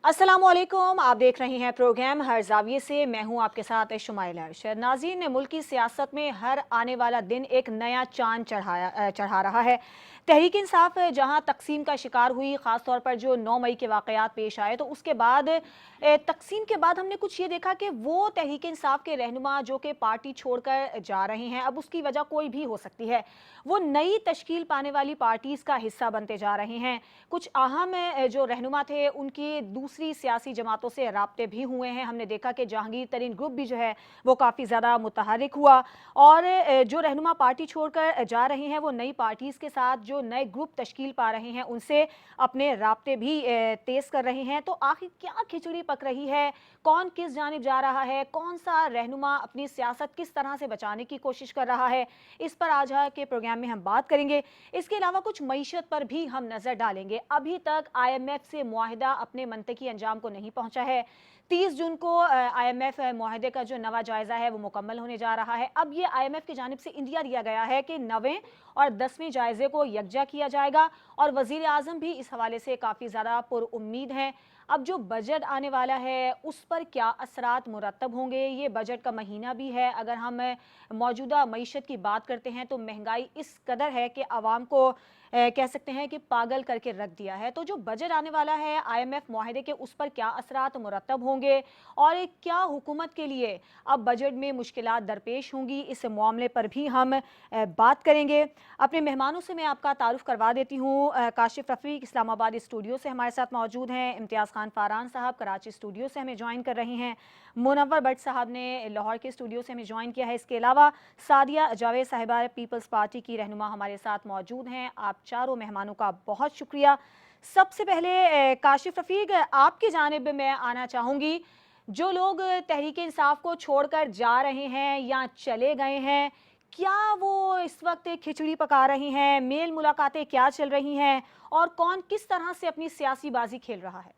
अस्सलामुअलैकुम, आप देख रहे हैं प्रोग्राम हर जाविये से। मैं हूं आपके साथ शुमाइला अरशद। नाज़रीन, मुल्क की सियासत में हर आने वाला दिन एक नया चांद चढ़ा रहा है। तहरीक इंसाफ जहां तकसीम का शिकार हुई, ख़ास तौर पर जो 9 मई के वाक़यात पेश आए, तो उसके बाद तकसीम के बाद हमने कुछ ये देखा कि वो तहरीक इंसाफ के रहनुमा जो कि पार्टी छोड़कर जा रहे हैं, अब उसकी वजह कोई भी हो सकती है, वो नई तश्कील पाने वाली पार्टीज़ का हिस्सा बनते जा रहे हैं। कुछ अहम जो रहनुमा थे उनकी दूसरी सियासी जमातों से राब्ते भी हुए हैं। हमने देखा कि जहांगीर तरीन ग्रुप भी जो है वो काफ़ी ज़्यादा मुतहरिक हुआ, और जो रहनुमा पार्टी छोड़कर जा रहे हैं वो नई पार्टीज़ के साथ जो नए ग्रुप तश्कील पा रहे हैं उनसे अपने राब्ते भी तेज़ कर रहे हैं। तो आखिर क्या खिचड़ी पक रही है, कौन किस जानिब जा रहा है, कौन सा रहनुमा अपनी सियासत किस तरह से बचाने की कोशिश कर रहा है, इस पर आज के प्रोग्राम में हम बात करेंगे। इसके अलावा कुछ मईशत पर भी हम नज़र डालेंगे। अभी तक IMF से मुआहिदा अपने मंतकी अंजाम को नहीं पहुंचा है। 30 जून को IMF मुआहिदे का जो नवा जायज़ा है वो मुकम्मल होने जा रहा है। अब ये IMF की जानिब से इंदिया दिया गया है कि 9वें और 10वें जायज़े को यकजा किया जाएगा, और वज़ीर आज़म भी इस हवाले से काफ़ी ज़्यादा पुरउम्मीद हैं। अब जो बजट आने वाला है उस पर क्या असरात मुरतब होंगे, ये बजट का महीना भी है। अगर हम मौजूदा मईशत की बात करते हैं तो महंगाई इस कदर है कि आवाम को कह सकते हैं कि पागल करके रख दिया है। तो जो बजट आने वाला है IMF मुआहिदे के, उस पर क्या असरात मुरतब होंगे, और क्या हुकूमत के लिए अब बजट में मुश्किलात दरपेश होंगी, इस मामले पर भी हम बात करेंगे। अपने मेहमानों से मैं आपका तारुफ करवा देती हूँ। काशिफ रफ़ीक इस्लामाबाद स्टूडियो से हमारे साथ मौजूद हैं। इम्तियाज़ खान फारान साहब कराची स्टूडियो से हमें ज्वाइन कर रहे हैं। मुनव्वर भट्ट साहब ने लाहौर के स्टूडियो से हमें ज्वाइन किया है। इसके अलावा सादिया जावेद साहिबा पीपल्स पार्टी की रहनुमा हमारे साथ मौजूद हैं। आप चारों मेहमानों का बहुत शुक्रिया। सबसे पहले काशिफ रफ़ीक, आपकी जानिब मैं आना चाहूँगी। जो लोग तहरीक इंसाफ को छोड़कर जा रहे हैं या चले गए हैं, क्या वो इस वक्त खिचड़ी पका रहे हैं, मेल मुलाकातें क्या चल रही हैं, और कौन किस तरह से अपनी सियासी बाजी खेल रहा है?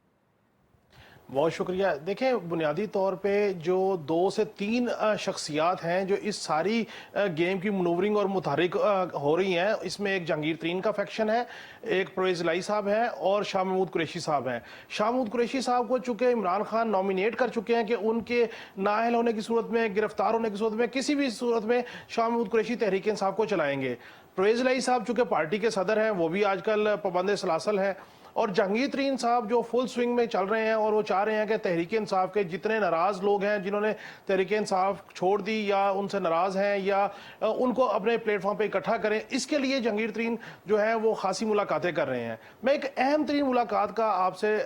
बहुत शुक्रिया। देखें, बुनियादी तौर पे जो 2 से 3 शख्सियात हैं जो इस सारी गेम की मनूवरिंग और मुतहरिक हो रही हैं, इसमें एक जहांगीर तरीन का फैक्शन है, एक परवेज़ इलाही साहब हैं और शाह महमूद कुरैशी साहब हैं। शाह महमूद कुरैशी साहब को चूँकि इमरान खान नॉमिनेट कर चुके हैं कि उनके नाअहल होने की सूरत में, गिरफ्तार होने की सूरत में, किसी भी सूरत में शाह महमूद कुरैशी तहरीक इंसाफ को चलाएंगे। परवेज़ इलाही साहब चूँकि पार्टी के सदर हैं, वो भी आजकल पाबंद सलासल हैं, और जहांगीर तरीन साहब जो फुल स्विंग में चल रहे हैं, और वो चाह रहे हैं कि तहरीक इंसाफ के जितने नाराज़ लोग हैं, जिन्होंने तहरीक इंसाफ छोड़ दी या उनसे नाराज़ हैं, या उनको अपने प्लेटफॉर्म पे इकट्ठा करें। इसके लिए जहांगीर तरीन जो है वो खासी मुलाकातें कर रहे हैं। मैं एक अहम तरीन मुलाकात का आपसे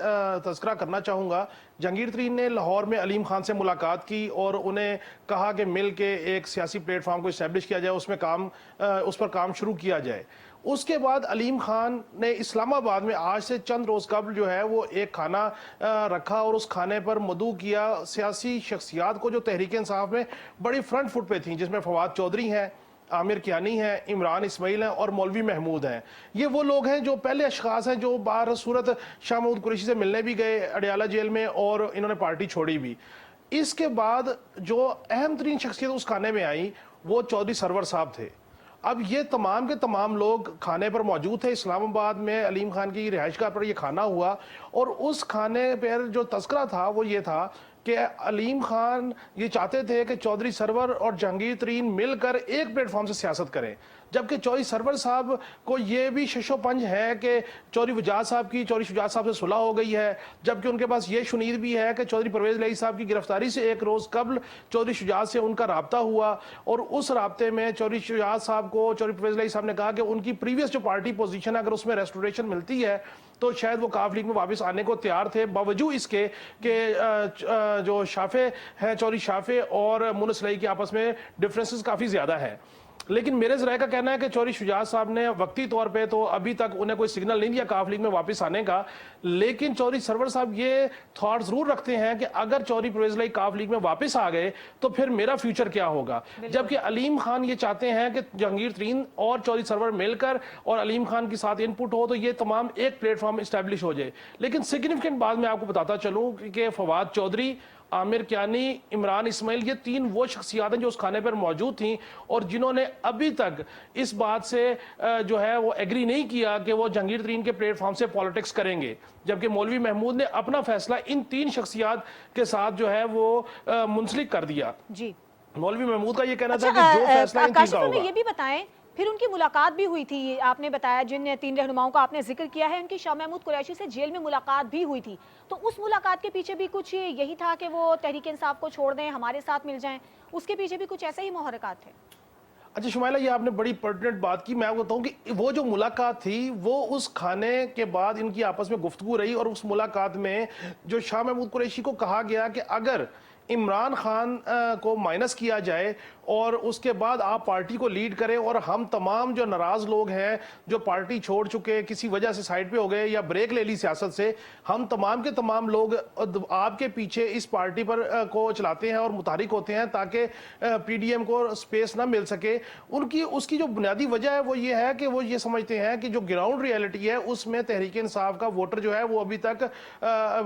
तज़किरा करना चाहूँगा। जहांगीर तरीन ने लाहौर में अलीम खान से मुलाकात की और उन्हें कहा कि मिल के एक सियासी प्लेटफॉर्म को इस्टेब्लिश किया जाए, उस पर काम शुरू किया जाए। उसके बाद अलीम खान ने इस्लामाबाद में आज से चंद रोज़ कबल जो है वो एक खाना रखा, और उस खाने पर मदऊ किया सियासी शख्सियात को जो तहरीक इंसाफ में बड़ी फ्रंट फुट पे थी, जिसमें फवाद चौधरी हैं, आमिर कियानी हैं, इमरान इस्माइल हैं और मौलवी महमूद हैं। ये वो लोग हैं जो पहले अशखास हैं जो बार सूरत शाह महमूद कुरैशी से मिलने भी गए अडियाला जेल में, और इन्होंने पार्टी छोड़ी भी। इसके बाद जो अहम तरीन शख्सियत उस खाने में आई वो चौधरी सरवर साहब थे। अब ये तमाम के तमाम लोग खाने पर मौजूद थे। इस्लामाबाद में अलीम खान की रिहाइशगाह पर यह खाना हुआ, और उस खाने पर जो तस्करा था वो ये था कि अलीम खान ये चाहते थे कि चौधरी सरवर और जहांगीर तरीन मिलकर एक प्लेटफॉर्म से सियासत करें, जबकि चौधरी सरवर साहब को ये भी शशोपंज है कि चौधरी वजाद साहब की चौधरी शुजात साहब से सुलह हो गई है, जबकि उनके पास ये शुनीद भी है कि चौधरी परवेज़ इलाही साहब की गिरफ्तारी से एक रोज़ कबल चौधरी शुजात से उनका रब्ता हुआ, और उस रब्ते में चौधरी शुजात साहब को चौधरी परवेज़ इलाही साहब ने कहा कि उनकी प्रीवियस जो पार्टी पोजीशन है अगर उसमें रेस्टोरेशन मिलती है तो शायद वो काफ लीग में वापस आने को तैयार थे, बावजूद इसके कि जो शाफे हैं, चौधरी शाफे और मुनस इलाही के आपस में डिफरेंसेस काफ़ी ज़्यादा हैं। लेकिन मेरे ज़राए का कहना है कि चौधरी शुजात साहब ने वक्ती तौर पे तो अभी तक उन्हें कोई सिग्नल नहीं दिया काफ लीग में वापस आने का, लेकिन चौधरी सरवर साहब ये थॉट ज़रूर रखते हैं कि अगर चौधरी परवेज़ इलाही काफ लीग में वापस आ गए तो फिर मेरा फ्यूचर क्या होगा। जबकि अलीम खान ये चाहते हैं कि जहांगीर तरीन और चौधरी सरवर मिलकर और अलीम खान के साथ इनपुट हो तो ये तमाम एक प्लेटफॉर्म इस्टेब्लिश हो जाए। लेकिन सिग्निफिकेंट बात मैं आपको बताता चलूँ कि फवाद चौधरी आमिर कियानी, इमरान इस्माइल, ये 3 वो शख्सियात हैं जो उस खाने पर मौजूद थीं और जिन्होंने अभी तक इस बात से जो है वो एग्री नहीं किया कि वो जहांगीर तरीन के प्लेटफॉर्म से पॉलिटिक्स करेंगे, जबकि मौलवी महमूद ने अपना फैसला इन 3 शख्सियात के साथ जो है वो मुंसलिक कर दिया। जी। मौलवी महमूद का ये कहना अच्छा, था कि जो फैसला इन 3 काशिफ का हमें होगा। ये भी बताएं, फिर उनकी मुलाकात भी हुई थी, आपने बताया जिन 3 रहनुमाओं का आपने जिक्र किया है, उनकी शाह महमूद कुरैशी से जेल में मुलाकात भी हुई थी, तो उस मुलाकात के पीछे भी कुछ यही था कि वो तहरीक इंसाफ को छोड़ दें, हमारे साथ मिल जाएं, उसके पीछे भी कुछ ऐसे ही मुहर्रिकात थे? अच्छा शुमाइला, ये आपने बड़ी पर्टिनेंट बात की। मैं आपको बताऊं कि वो जो मुलाकात थी वो उस खाने के बाद इनकी आपस में गुफ्तगू रही और उस मुलाकात में जो शाह महमूद कुरैशी को कहा गया कि अगर इमरान खान को माइनस किया जाए और उसके बाद आप पार्टी को लीड करें और हम तमाम जो नाराज लोग हैं जो पार्टी छोड़ चुके, किसी वजह से साइड पे हो गए या ब्रेक ले ली सियासत से, हम तमाम के तमाम लोग आपके पीछे इस पार्टी पर को चलाते हैं और मुतारिक होते हैं ताकि पीडीएम को स्पेस ना मिल सके। उनकी उसकी जो बुनियादी वजह है वो ये है कि वो ये समझते हैं कि जो ग्राउंड रियलिटी है उसमें तहरीक इंसाफ का वोटर जो है वो अभी तक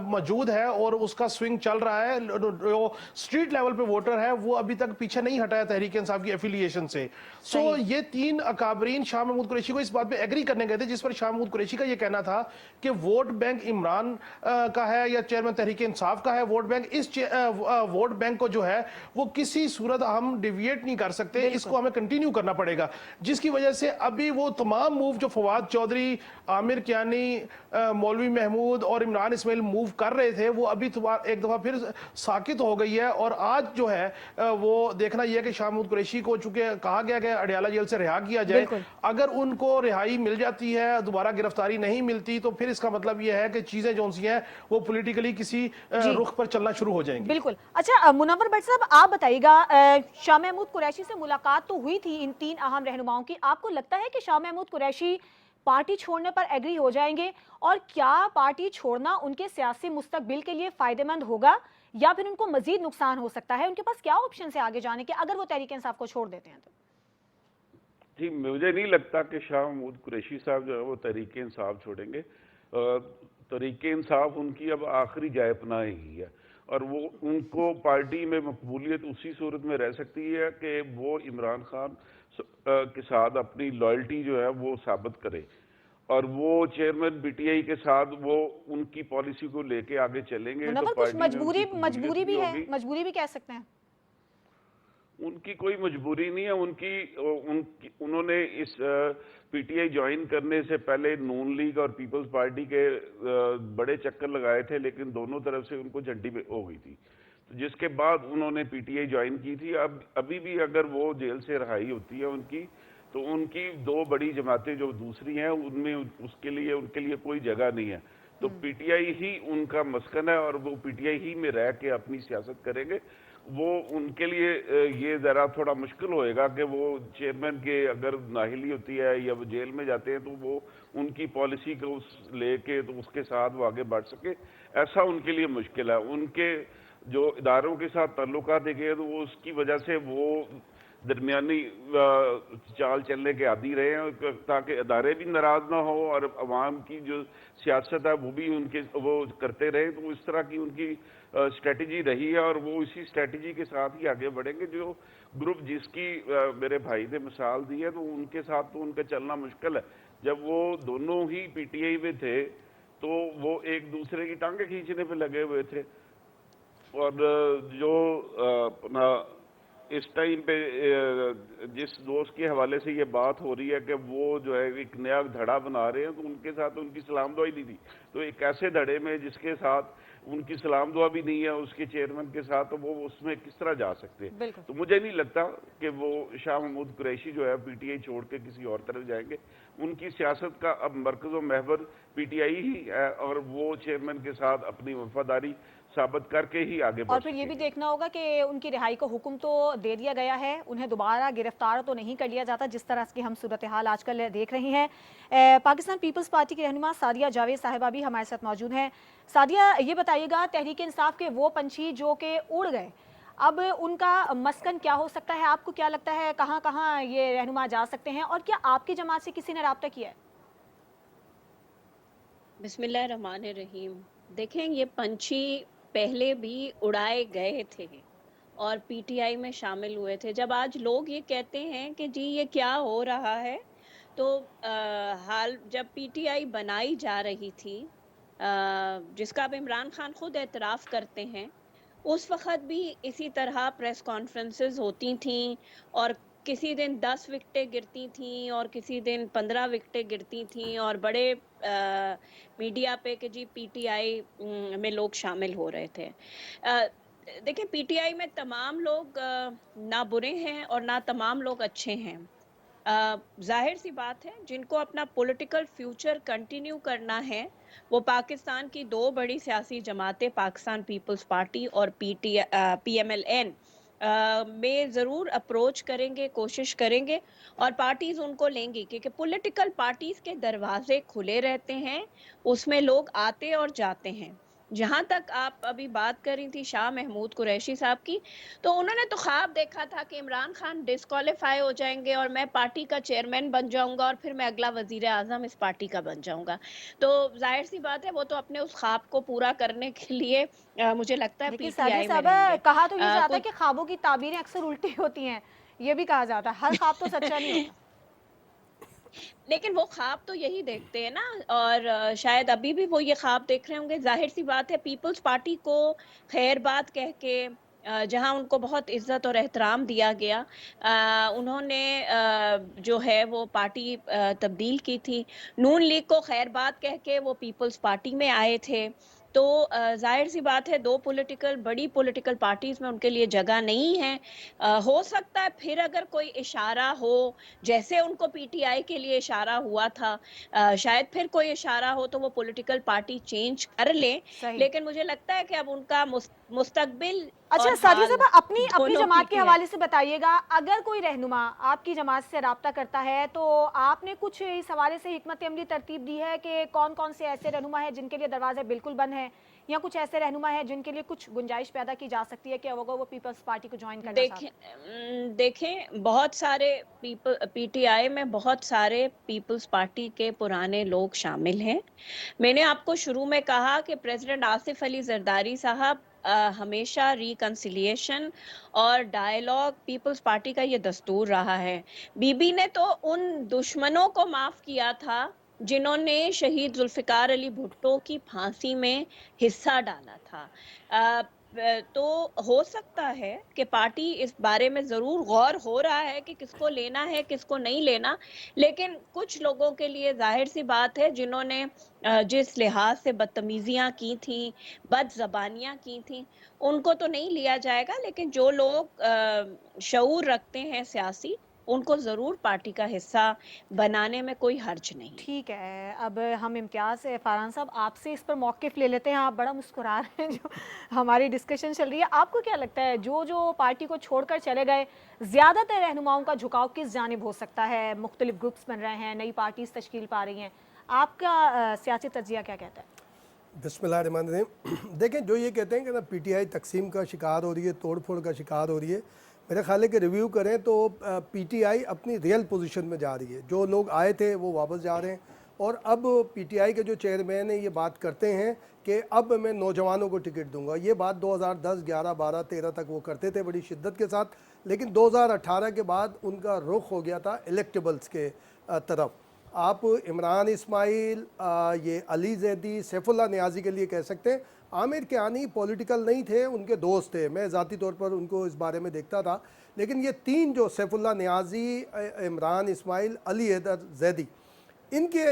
मौजूद है और उसका स्विंग चल रहा है। जो स्ट्रीट लेवल पे वोटर है वो अभी तक पीछे नहीं हटा है तहरीक इंसाफ की एफिलिएशन से। सो ये 3 अकाबरीन शाह महमूद कुरैशी को इस बात पे एग्री करने गए थे, जिस पर शाह महमूद कुरैशी का ये कहना था कि वोट बैंक इमरान का है या चेयरमैन तहरीक इंसाफ का है वोट बैंक, इस वोट बैंक को जो है वो किसी सूरत हम डिविएट नहीं कर सकते, इसको हमें कंटिन्यू करना पड़ेगा। जिसकी वजह से अभी वो तमाम मूव जो फवाद चौधरी, आमिर कियानी, मौलवी महमूद और इमरान इस्माइल मूव कर रहे थे वो अभी एक दफा फिर साकित हो गई है। और आज जो है वो देखना यह है कि शाह महमूद कुरैशी को चूंकि कहा गया कि अडियाला जेल से रिहा किया जाए, अगर उनको रिहाई मिल जाती है, दोबारा गिरफ्तारी नहीं मिलती, तो फिर इसका मतलब यह है कि चीजें जो सी हैं वो पॉलिटिकली किसी रुख पर चलना शुरू हो जाएंगी। बिल्कुल। अच्छा मुनव्वर भट्ट साहब, आप बताइएगा, शाह महमूद कुरैशी से मुलाकात तो हुई थी इन 3 अहम रहनुमाओं की, आपको लगता है कि शाह महमूद कुरैशी पार्टी छोड़ने पर एग्री हो जाएंगे, और क्या पार्टी छोड़ना उनके सियासी मुस्तकबिल के लिए फायदेमंद होगा या फिर उनको मजीद नुकसान हो सकता है? उनके पास क्या ऑप्शन है आगे जाने के अगर वो तहरीक इंसाफ को छोड़ देते हैं तो? जी, मुझे नहीं लगता कि शाह महमूद कुरैशी साहब जो है वो तहरीक इंसाफ छोड़ेंगे। तहरीक इंसाफ उनकी अब आखिरी जायपनाह ही है और वो उनको पार्टी में मकबूलियत उसी सूरत में रह सकती है कि वो इमरान खान के साथ अपनी लॉयल्टी जो है वो साबित करे और वो चेयरमैन पीटीआई के साथ वो उनकी पॉलिसी को लेके आगे चलेंगे तो कुछ पार्टी में मजबूरी उनकी मजबूरी भी है, होगी। मजबूरी भी कह सकते हैं। उनकी कोई मजबूरी नहीं है, उन्होंने इस पीटीआई ज्वाइन करने से पहले नून लीग और पीपल्स पार्टी के बड़े चक्कर लगाए थे, लेकिन दोनों तरफ से उनको झंडी हो गई थी, तो जिसके बाद उन्होंने पीटीआई ज्वाइन की थी। अब अभी भी अगर वो जेल से रिहाई होती है उनकी, तो उनकी 2 बड़ी जमातें जो दूसरी हैं उनमें उनके लिए कोई जगह नहीं है, तो पीटीआई ही उनका मस्कन है और वो पीटीआई ही में रह के अपनी सियासत करेंगे। वो उनके लिए ये ज़रा थोड़ा मुश्किल होएगा कि वो चेयरमैन के अगर नाहिली होती है या वो जेल में जाते हैं तो वो उनकी पॉलिसी को लेके तो उसके साथ वो आगे बढ़ सके, ऐसा उनके लिए मुश्किल है। उनके जो इदारों के साथ ताल्लुकात देखे तो वो उसकी वजह से वो दरमियानी चाल चलने के आदी रहे हैं ताकि इदारे भी नाराज ना हो और अवाम की जो सियासत है वो भी वो करते रहे, तो इस तरह की उनकी स्ट्रेटजी रही है और वो इसी स्ट्रेटजी के साथ ही आगे बढ़ेंगे। जो ग्रुप जिसकी मेरे भाई ने मिसाल दी है तो उनके साथ तो उनका चलना मुश्किल है। जब वो दोनों ही पीटीआई में थे तो वो एक दूसरे की टांगे खींचने पे लगे हुए थे और जो अपना इस टाइम पे जिस दोस्त के हवाले से ये बात हो रही है कि वो जो है एक नया धड़ा बना रहे हैं, तो उनके साथ उनकी सलाम दुआ ही नहीं थी, तो एक ऐसे धड़े में जिसके साथ उनकी सलाम दुआ भी नहीं है उसके चेयरमैन के साथ, तो वो उसमें किस तरह जा सकते हैं? तो मुझे नहीं लगता कि वो शाह महमूद कुरैशी जो है पीटीआई छोड़ के किसी और तरफ जाएंगे। उनकी सियासत का अब मरकज़ व महवर पीटीआई ही है और वो चेयरमैन के साथ अपनी वफादारी साबित करके ही आगे बढ़ और फिर ये भी देखना होगा कि उनकी रिहाई को हुक्म तो दे दिया गया है, उन्हें दोबारा गिरफ्तार तो नहीं कर लिया जाता जिस तरह की हम सूरत हाल आजकल देख रहे हैं। पाकिस्तान पीपल्स पार्टी की रहनुमा सादिया जावेद साहिबा भी हमारे साथ मौजूद हैं। सादिया, ये बताइएगा, तहरीक इंसाफ के वो पंछी जो कि उड़ गए, अब उनका मस्कन क्या हो सकता है? आपको क्या लगता है कहाँ कहाँ ये रहनुमा जा सकते हैं और क्या आपकी जमात से किसी ने रब्ता किया है? बिस्मिल्लाहिर्रहमानिर्रहीम। देखें, ये पंछी पहले भी उड़ाए गए थे और पीटीआई में शामिल हुए थे। जब आज लोग ये कहते हैं कि जी ये क्या हो रहा है, तो हाल जब पीटीआई बनाई जा रही थी, जिसका अब इमरान खान खुद एतराफ़ करते हैं, उस वक़्त भी इसी तरह प्रेस कॉन्फ्रेंसेस होती थीं और किसी दिन 10 विकेटें गिरती थीं और किसी दिन 15 विकेटें गिरती थीं और बड़े मीडिया पे कि जी पीटीआई में लोग शामिल हो रहे थे। देखिए, पीटीआई में तमाम लोग ना बुरे हैं और ना तमाम लोग अच्छे हैं। ज़ाहिर सी बात है, जिनको अपना पॉलिटिकल फ्यूचर कंटिन्यू करना है, वो पाकिस्तान की दो बड़ी सियासी जमातें, पाकिस्तान पीपल्स पार्टी और पीएमएलएन में ज़रूर अप्रोच करेंगे, कोशिश करेंगे और पार्टीज़ उनको लेंगी, क्योंकि पॉलिटिकल पार्टीज़ के दरवाजे खुले रहते हैं, उसमें लोग आते और जाते हैं। जहाँ तक आप अभी बात कर रही थी शाह महमूद कुरैशी साहब की, तो उन्होंने तो ख्वाब देखा था कि इमरान खान डिस्क्वालीफाई हो जाएंगे और मैं पार्टी का चेयरमैन बन जाऊंगा और फिर मैं अगला वजीर आजम इस पार्टी का बन जाऊंगा। तो जाहिर सी बात है, वो तो अपने उस ख्वाब को पूरा करने के लिए मुझे लगता है लेकिन सादिया पीटीआई में साहबा, रहेंगे। कहा तो ये जाता है कुछ कि ख्वाबों की ताबीरें अक्सर उल्टी होती हैं, ये भी कहा जाता है, हर ख्वाब तो सच्चा नहीं होता। लेकिन वो ख्वाब तो यही देखते हैं ना, और शायद अभी भी वो ये ख्वाब देख रहे होंगे। जाहिर सी बात है, पीपल्स पार्टी को खैर बात कह के जहां उनको बहुत इज्जत और एहतराम दिया गया, उन्होंने जो है वो पार्टी तब्दील की थी। नून लीग को खैर बात कह के वो पीपल्स पार्टी में आए थे। तो जाहिर सी बात है, बड़ी पॉलिटिकल पार्टीज में उनके लिए जगह नहीं है। हो सकता है फिर अगर कोई इशारा हो, जैसे उनको पीटीआई के लिए इशारा हुआ था, शायद फिर कोई इशारा हो तो वो पॉलिटिकल पार्टी चेंज कर ले। सही। लेकिन मुझे लगता है कि अब उनका मुस्तकबिल अच्छा और सादिया हाल साहबा, अपनी अपनी दोनों जमात के पीटीआई। हवाले से बताइएगा, अगर कोई रहनुमा आपकी जमात से राब्ता करता है तो आपने कुछ इस हवाले से हिकमत अमली तरतीब दी है कि कौन कौन से ऐसे रहनुमा हैं जिनके लिए दरवाजे बिल्कुल बंद हैं, या कुछ ऐसे रहनुमा हैं जिनके लिए कुछ गुंजाइश पैदा की जा सकती है कि अगर वो पीपल्स पार्टी को ज्वाइन करना चाहते हैं? देखें, बहुत सारे पीटीआई में बहुत सारे पीपल्स पार्टी के पुराने लोग शामिल हैं। मैंने आपको शुरू में कहा कि प्रेसिडेंट आसिफ अली जरदारी साहब हमेशा रिकंसिलिएशन और डायलॉग, पीपल्स पार्टी का ये दस्तूर रहा है। बीबी ने तो उन दुश्मनों को माफ किया था जिन्होंने शहीद जुल्फिकार अली भुट्टो की फांसी में हिस्सा डाला था। तो हो सकता है कि पार्टी इस बारे में जरूर गौर हो रहा है कि किसको लेना है किसको नहीं लेना, लेकिन कुछ लोगों के लिए जाहिर सी बात है, जिन्होंने जिस लिहाज से बदतमीजियां की थी, बदजबानियां की थी, उनको तो नहीं लिया जाएगा। लेकिन जो लोग शऊर रखते हैं सियासी, उनको जरूर पार्टी का हिस्सा बनाने में कोई हर्ज नहीं। ठीक है, अब हम इम्तियाज़ फ़रहान साहब आपसे इस पर मौक़िफ़ ले लेते हैं। आप बड़ा मुस्कुरा रहे हैं, जो हमारी डिस्कशन चल रही है, आपको क्या लगता है जो जो पार्टी को छोड़कर चले गए, ज़्यादातर रहनुमाओं का झुकाव किस जानिब हो सकता है? मुख्तलिफ ग्रुप्स बन रहे हैं, नई पार्टीज़ तश्कील पा रही हैं, आपका सियासी तज्ज़िया क्या कहता है? बिस्मिल्लाहिर्रहमानिर्रहीम। देखें, जो ये कहते हैं कि ना पीटीआई तकसीम का शिकार हो रही है, तोड़ फोड़ का शिकार हो रही है, मेरा ख्याल है कि रिव्यू करें तो पीटीआई अपनी रियल पोजीशन में जा रही है। जो लोग आए थे वो वापस जा रहे हैं और अब पीटीआई के जो चेयरमैन हैं ये बात करते हैं कि अब मैं नौजवानों को टिकट दूंगा। ये बात 2010, 11, 12, 13 तक वो करते थे बड़ी शिद्दत के साथ, लेकिन 2018 के बाद उनका रुख हो गया था इलेक्टेबल्स के तरफ। आप इमरान इस्माइल, ये अली जैदी, सैफुल्लाह नियाज़ी के लिए कह सकते हैं। आमिर कियानी पॉलिटिकल नहीं थे, उनके दोस्त थे, मैं ज़ाती तौर पर उनको इस बारे में देखता था। लेकिन ये तीन जो सैफुल्लाह नियाज़ी, इमरान इस्माइल, अली हैदर जैदी, इनके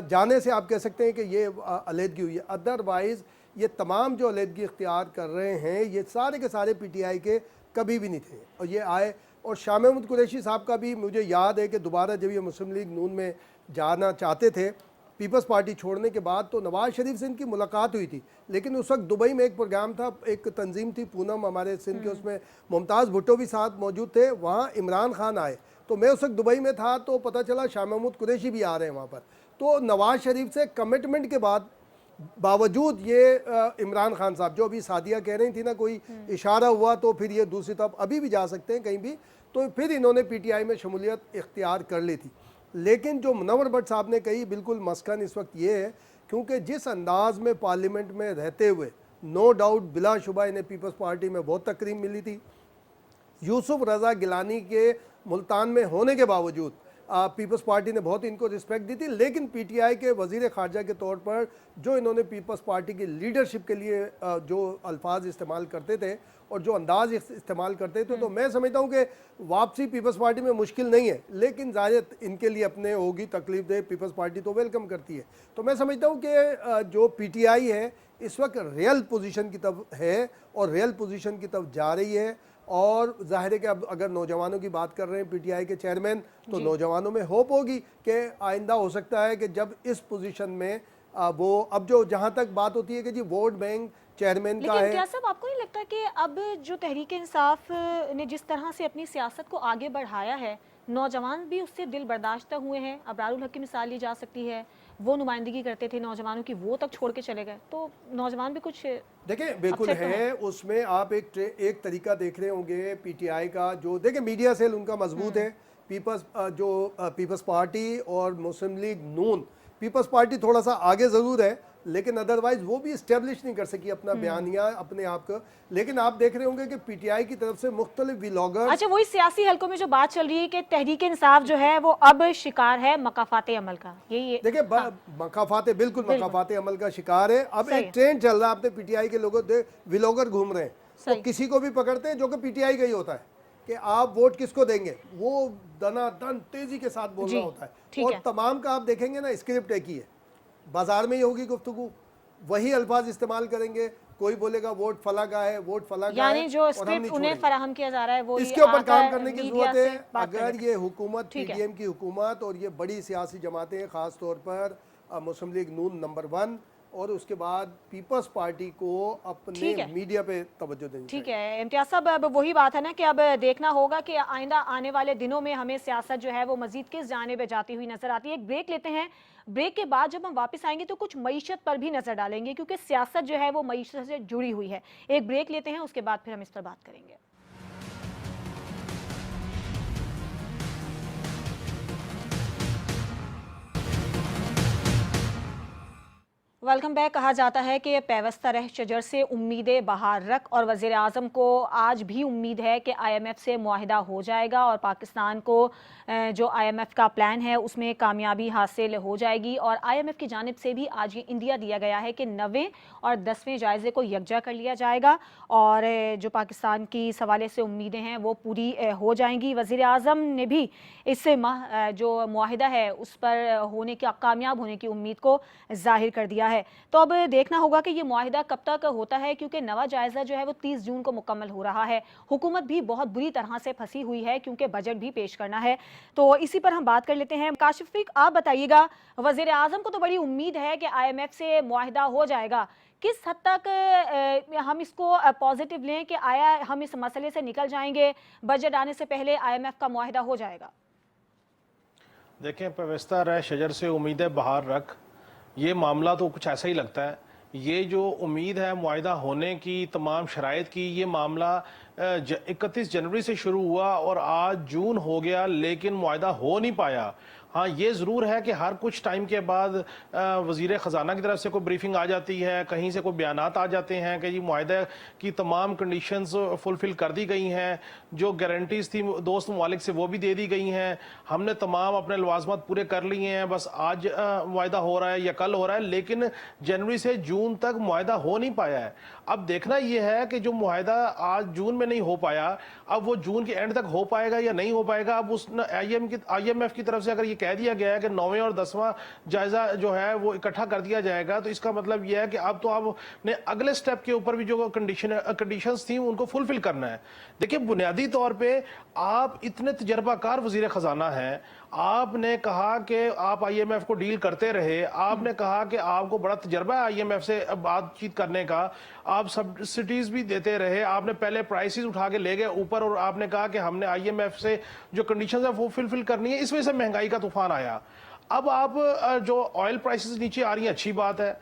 जाने से आप कह सकते हैं कि ये अलहदगी हुई है। अदरवाइज़ ये तमाम जो अलहदगी इख्तियार कर रहे हैं ये सारे के सारे पीटीआई के कभी भी नहीं थे और ये आए। और शाह महमूद कुरैशी साहब का भी मुझे याद है कि दोबारा जब ये मुस्लिम लीग नून में जाना चाहते थे पीपल्स पार्टी छोड़ने के बाद, तो नवाज़ शरीफ से इनकी मुलाकात हुई थी। लेकिन उस वक्त दुबई में एक प्रोग्राम था, एक तंजीम थी पूनम हमारे सिंध के, उसमें मुमताज़ भुट्टो भी साथ मौजूद थे, वहाँ इमरान खान आए। तो मैं उस वक्त दुबई में था तो पता चला शाह महमूद कुरैशी भी आ रहे हैं वहाँ पर। तो नवाज़ शरीफ से कमिटमेंट के बाद बावजूद ये इमरान खान साहब, जो अभी सादिया कह रही थी ना, कोई इशारा हुआ तो फिर ये दूसरी तरफ अभी भी जा सकते हैं कहीं भी, तो फिर इन्होंने पीटीआई में शमूलियत इख्तियार कर ली थी। लेकिन जो मुनव्वर भट्ट साहब ने कही बिल्कुल मस्कन इस वक्त ये है, क्योंकि जिस अंदाज में पार्लियामेंट में रहते हुए नो डाउट बिलाशुबा इन्हें पीपल्स पार्टी में बहुत तकरीम मिली थी। यूसुफ रज़ा गिलानी के मुल्तान में होने के बावजूद पीपल्स पार्टी ने बहुत इनको रिस्पेक्ट दी थी, लेकिन पीटीआई के वज़ीर ख़ारजा के तौर पर जो इन्होंने पीपल्स पार्टी की लीडरशिप के लिए जो अल्फाज इस्तेमाल करते थे और जो अंदाज इस्तेमाल करते थे, तो मैं समझता हूँ कि वापसी पीपल्स पार्टी में मुश्किल नहीं है, लेकिन ज़ाहिर इनके लिए अपने होगी तकलीफ दे, पीपल्स पार्टी तो वेलकम करती है। तो मैं समझता हूँ कि जो पीटीआई है इस वक्त रियल पोजीशन की तरफ है और रियल पोजीशन की तरफ जा रही है, और जाहिर है कि अब अगर नौजवानों की बात कर रहे हैं पीटीआई के चेयरमैन, तो नौजवानों में होप होगी कि आइंदा हो सकता है कि जब इस पोजीशन में वो अब जो जहाँ तक बात होती है कि जी वोट बैंक चेयरमैन का लेकिन है। क्या साहब आपको नहीं लगता कि अब जो तहरीक इंसाफ ने जिस तरह से अपनी सियासत को आगे बढ़ाया है, नौजवान भी उससे दिल बर्दाश्त हुए हैं। अबरारुल हक की मिसाल ली जा सकती है, वो नुमाइंदगी करते थे नौजवानों की, वो तक छोड़ के चले गए, तो नौजवान भी कुछ देखें बिल्कुल upset तो है। उसमें आप एक तरीका देख रहे होंगे पीटीआई का, जो देखें मीडिया सेल उनका मजबूत है। पीपल्स पार्टी और मुस्लिम लीग नून, पीपल्स पार्टी थोड़ा सा आगे ज़रूर है, लेकिन अदरवाइज वो भी इस्टेब्लिश नहीं कर सकी अपना बयानिया अपने आप का। लेकिन आप देख रहे होंगे कि पीटीआई की तरफ से मुख्तलिफ व्लॉगर, अच्छा, वही सियासी हलकों में जो बात चल रही है कि तहरीक इंसाफ जो है वो अब शिकार है मकाफाते अमल का, यही देखिए मकाफाते बिल्कुल मकाफाते अमल का शिकार है। अब एक ट्रेंड चल रहा है, आपने पीटीआई के लोगों व्लॉगर घूम रहे हैं, तो किसी को भी पकड़ते हैं जो कि पीटीआई का ही होता है कि आप वोट किसको देंगे, वो दनादन तेजी के साथ बोलना होता है। और तमाम का आप देखेंगे ना स्क्रिप्ट एक ही है, बाजार में ही होगी गुफ्तगू, वही अल्फाज इस्तेमाल करेंगे। कोई बोलेगा वोट फला का है, वोट फला का है, यानी जो स्क्रिप्ट उन्हें फराहम किया जा रहा है वो इसके ऊपर काम करने की जरूरत है। अगर ये हुकूमत पीडीएम की हुकूमत और ये बड़ी सियासी जमातें, खास तौर पर मुस्लिम लीग नून नंबर 1 और उसके बाद पीपल्स पार्टी को अपने मीडिया पे तवज्जो देनी ठीक है इम्तियाज साहब, अब वही बात है ना कि अब देखना होगा कि आइंदा आने वाले दिनों में हमें सियासत जो है वो मजीद किस जानिब जाती हुई नजर आती है। एक ब्रेक लेते हैं, ब्रेक के बाद जब हम वापस आएंगे तो कुछ मईशत पर भी नजर डालेंगे, क्योंकि सियासत जो है वो मईशत से जुड़ी हुई है। एक ब्रेक लेते हैं, उसके बाद फिर हम इस पर बात करेंगे। Welcome back. कहा जाता है कि पैवस्ता रह शजर से उम्मीदें बाहर रख, और वज़ीर आज़म को आज भी उम्मीद है कि IMF से मुआहिदा हो जाएगा और पाकिस्तान को जो IMF का प्लान है उसमें कामयाबी हासिल हो जाएगी। और IMF की जानिब से भी आज ये इंदिया दिया गया है कि 9वें और 10वें जायज़े को यकजा कर लिया जाएगा और जो पाकिस्तान की इस हवाले से उम्मीदें हैं वो पूरी हो जाएंगी। वज़ीर आज़म ने भी इस माह जो मुआहिदा है उस पर होने की, कामयाब होने की उम्मीद को जाहिर कर दिया है। तो अब देखना होगा कि ये मुआहिदा कब तक होता है, क्योंकि नवा जायजा जो है वो 30 जून को मुकम्मल हो रहा है। हुकूमत भी बहुत बुरी तरह से फंसी हुई है क्योंकि बजट भी पेश करना है, तो इसी पर हम बात कर लेते हैं। काशिफ, आप बताइएगा, वज़ीर आज़म को तो बड़ी उम्मीद है कि IMF से मुआहिदा हो जाएगा, किस हद तक हम इसको पॉजिटिव लें कि आया हम इस मसले से निकल जाएंगे, बजट आने से पहले IMF का मुआहिदा हो जाएगा? देखें, पैवस्ता रह शजर से उम्मीदें बाहर रख, ये मामला तो कुछ ऐसा ही लगता है। ये जो उम्मीद है मुआहिदा होने की, तमाम शराइत की, ये मामला 31 जनवरी से शुरू हुआ और आज जून हो गया, लेकिन मुआहिदा हो नहीं पाया। हाँ, ये ज़रूर है कि हर कुछ टाइम के बाद वज़ीर ख़जाना की तरफ से कोई ब्रीफिंग आ जाती है, कहीं से कोई बयानात आ जाते हैं कि जी मुआहिदा की तमाम कंडीशंस फुलफ़िल कर दी गई हैं, जो गारंटीज़ थी दोस्त ममालिक से वो भी दे दी गई हैं, हमने तमाम अपने लवाज़मात पूरे कर लिए हैं, बस आज मुआहिदा हो रहा है या कल हो रहा है, लेकिन जनवरी से जून तक मुआहिदा हो नहीं पाया है। अब देखना ये है कि जो मुआहिदा आज जून में नहीं हो पाया, अब वो जून के एंड तक हो पाएगा या नहीं हो पाएगा। अब उस IMF की तरफ से अगर ये कह दिया गया है कि 9वें और 10वां जायजा जो है वो इकट्ठा कर दिया जाएगा, तो इसका मतलब यह है कि अब तो आपने अगले स्टेप के ऊपर भी जो कंडीशंस थी उनको फुलफिल करना है। देखिए, बुनियादी तौर पे आप इतने तजर्बाकार वज़ीर ख़जाना हैं, आपने कहा कि आप IMF को डील करते रहे, आपने कहा कि आपको बड़ा तजर्बा है IMF से बातचीत करने का, आप सब्सिडीज भी देते रहे, आपने पहले प्राइसेस उठा के ले गए ऊपर और आपने कहा कि हमने IMF से जो कंडीशंस है वो फुलफिल करनी है। इस वजह से महंगाई का तूफान आया। अब आप जो ऑयल प्राइसेस नीचे आ रही हैं, अच्छी बात है,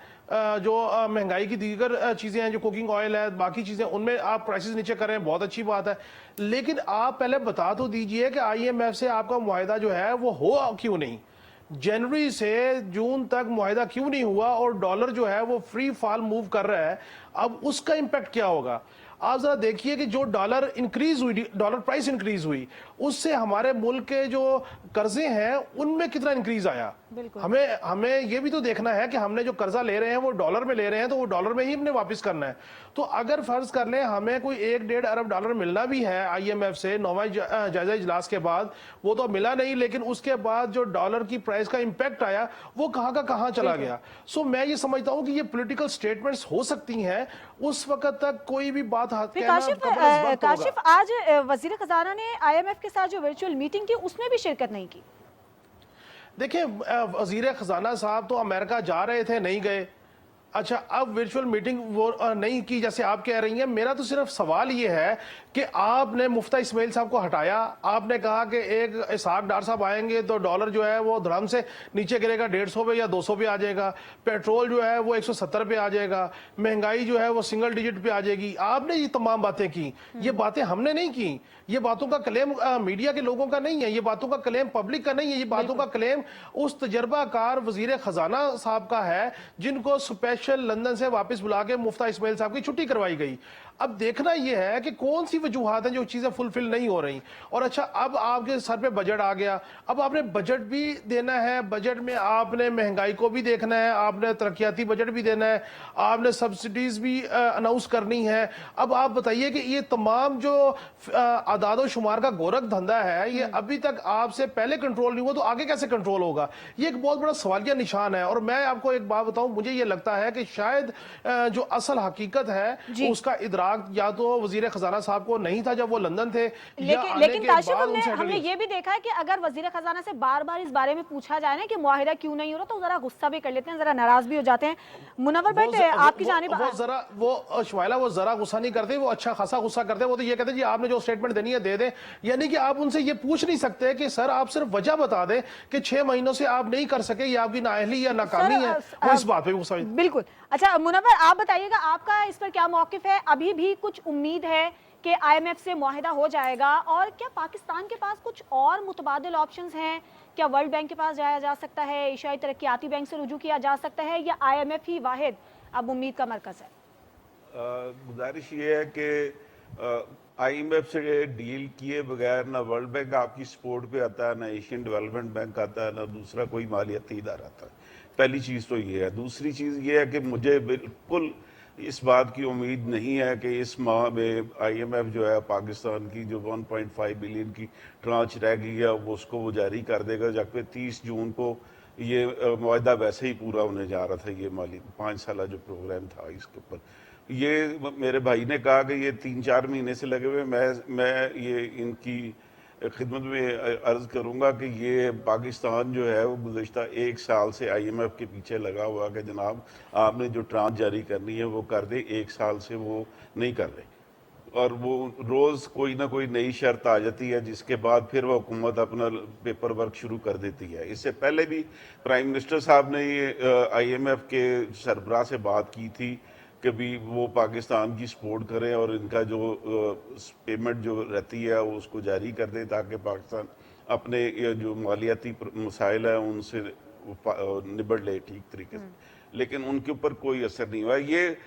जो महंगाई की दीगर चीज़ें हैं, जो कुकिंग ऑयल है, बाकी चीज़ें, उनमें आप प्राइसेस नीचे कर रहे हैं, बहुत अच्छी बात है। लेकिन आप पहले बता तो दीजिए कि IMF से आपका मुआहिदा जो है वो हो क्यों नहीं। जनवरी से जून तक मुआहिदा क्यों नहीं हुआ और डॉलर जो है वो फ्री फॉल मूव कर रहा है, अब उसका इंपैक्ट क्या होगा? आप जरा देखिए कि जो डॉलर इंक्रीज हुई, डॉलर प्राइस इंक्रीज हुई, उससे हमारे मुल्क के जो कर्जे हैं उनमें कितना इंक्रीज आया। हमें ये भी तो देखना है कि हमने जो कर्जा ले रहे हैं वो डॉलर में ले रहे हैं, तो वो डॉलर में ही हमने वापस करना है। तो अगर फर्ज कर लें हमें कोई 1-1.5 अरब डॉलर मिलना भी है IMF से 9वां जायजा इजलास के बाद, वो तो मिला नहीं, लेकिन उसके बाद जो डॉलर की प्राइस का इंपैक्ट आया वो कहाँ का कहाँ चला गया। सो मैं ये समझता हूँ कि ये पॉलिटिकल स्टेटमेंट्स हो सकती हैं, उस वक्त तक कोई भी बात काशिफ, आज वजीर खजाना ने IMF के साथ जो वर्चुअल मीटिंग की उसमें भी शिरकत नहीं की। देखिए, वजीर खजाना साहब तो अमेरिका जा रहे थे, नहीं गए। अच्छा, अब वर्चुअल मीटिंग वो नहीं की जैसे आप कह रही हैं। मेरा तो सिर्फ सवाल ये है कि आपने मुफ्ता इस्माइल साहब को हटाया, आपने कहा कि एक इसहाक डार साहब आएंगे तो डॉलर जो है वो धड़म से नीचे गिरेगा, 150 पे या 200 पे आ जाएगा, पेट्रोल जो है वो 170 पे आ जाएगा, महंगाई जो है वो सिंगल डिजिट पे आ जाएगी। आपने ये तमाम बातें की, ये बातें हमने नहीं की। ये बातों का क्लेम मीडिया के लोगों का नहीं है, ये बातों का क्लेम पब्लिक का नहीं है, ये बातों का क्लेम उस तजर्बाकार वजीर खजाना साहब का है जिनको स्पेशल लंदन से वापस बुला के मुफ्ता इस्माइल साहब की छुट्टी करवाई गई। अब देखना यह है कि कौन सी वजूहात हैं जो चीजें फुलफिल नहीं हो रही। और अच्छा, अब आपके सर पे बजट आ गया, अब आपने बजट भी देना है, बजट में आपने महंगाई को भी देखना है, आपने तरक्याती बजट भी देना है, आपने सब्सिडीज भी अनाउंस करनी है। अब आप बताइए कि ये तमाम जो आदाद शुमार का गोरख धंधा है, ये अभी तक आपसे पहले कंट्रोल नहीं हुआ तो आगे कैसे कंट्रोल होगा? ये एक बहुत बड़ा सवालिया निशान है। और मैं आपको एक बात बताऊं, मुझे ये लगता है कि शायद जो असल हकीकत है उसका इदराक या तो वजीर खजाना साहब को नहीं था जब वो लंदन थे, लेकिन काशिफ, हमने ये भी देखा है कि अगर वजीर खजाना से बार बार इस बारे में पूछा जाए ना कि मुआहिदा क्यों नहीं हो रहा, तो जरा गुस्सा भी कर लेते हैं, जरा नाराज भी हो जाते हैं। मुनव्वर भट्ट, आपकी जानिब वो शुमाइला वो जरा गुस्सा नहीं करते, वो अच्छा खासा गुस्सा करते हैं। वो तो ये कहते हैं जी आपने जो स्टेटमेंट देनी है दे दें, यानी कि आप उनसे ये पूछ नहीं सकते कि सर आप सिर्फ वजह बता दें कि 6 महीनों से आप नहीं कर सके, ये आपकी नाअहली या नाकामी है, वो इस बात पे गुस्सा। बिल्कुल। अच्छा मुनव्वर, आप बताइएगा आपका इस पर क्या मौकिफ है? अभी भी कुछ उम्मीद है कि IMF से मुआहिदा हो जाएगा? और क्या पाकिस्तान के पास कुछ और मुतबादिल ऑप्शंस हैं? क्या वर्ल्ड बैंक के पास जाया जा सकता है, एशियाई तरक्याती बैंक से रुजू किया जा सकता है, या IMF ही वाहिद अब उम्मीद का मरकज है? गुजारिश ये है कि IMF से डील किए बगैर ना वर्ल्ड बैंक आपकी सपोर्ट पे आता है, ना एशियन डेवलपमेंट बैंक आता है, ना दूसरा कोई मालियाती इदारा आता है। पहली चीज़ तो ये है। दूसरी चीज़ ये है कि मुझे बिल्कुल इस बात की उम्मीद नहीं है कि इस माह में IMF जो है पाकिस्तान की जो 1.5 बिलियन की ट्रांच रह गई है उसको वो जारी कर देगा, जबकि 30 जून को ये मुआहिदा वैसे ही पूरा होने जा रहा था। ये माली 5 साल जो प्रोग्राम था इसके ऊपर, ये मेरे भाई ने कहा कि ये 3-4 महीने से लगे हुए। मैं ये इनकी खिदमत में अर्ज़ करूँगा कि ये पाकिस्तान जो है वो गुज़श्ता 1 साल से IMF के पीछे लगा हुआ कि जनाब आपने जो ट्रांच जारी करनी है वो कर दे। 1 साल से वो नहीं कर रहे और वो रोज़ कोई ना कोई नई शर्त आ जाती है जिसके बाद फिर वो हुकूमत अपना पेपर वर्क शुरू कर देती है। इससे पहले भी प्राइम मिनिस्टर साहब ने ये IMF के सरबराह से बात की थी कि भी वो पाकिस्तान की सपोर्ट करें और इनका जो पेमेंट जो रहती है वो उसको जारी कर दें ताकि पाकिस्तान अपने जो मालियाती मसाइल हैं उनसे निबड़ ले ठीक तरीके से। लेकिन उनके ऊपर कोई असर नहीं हुआ। ये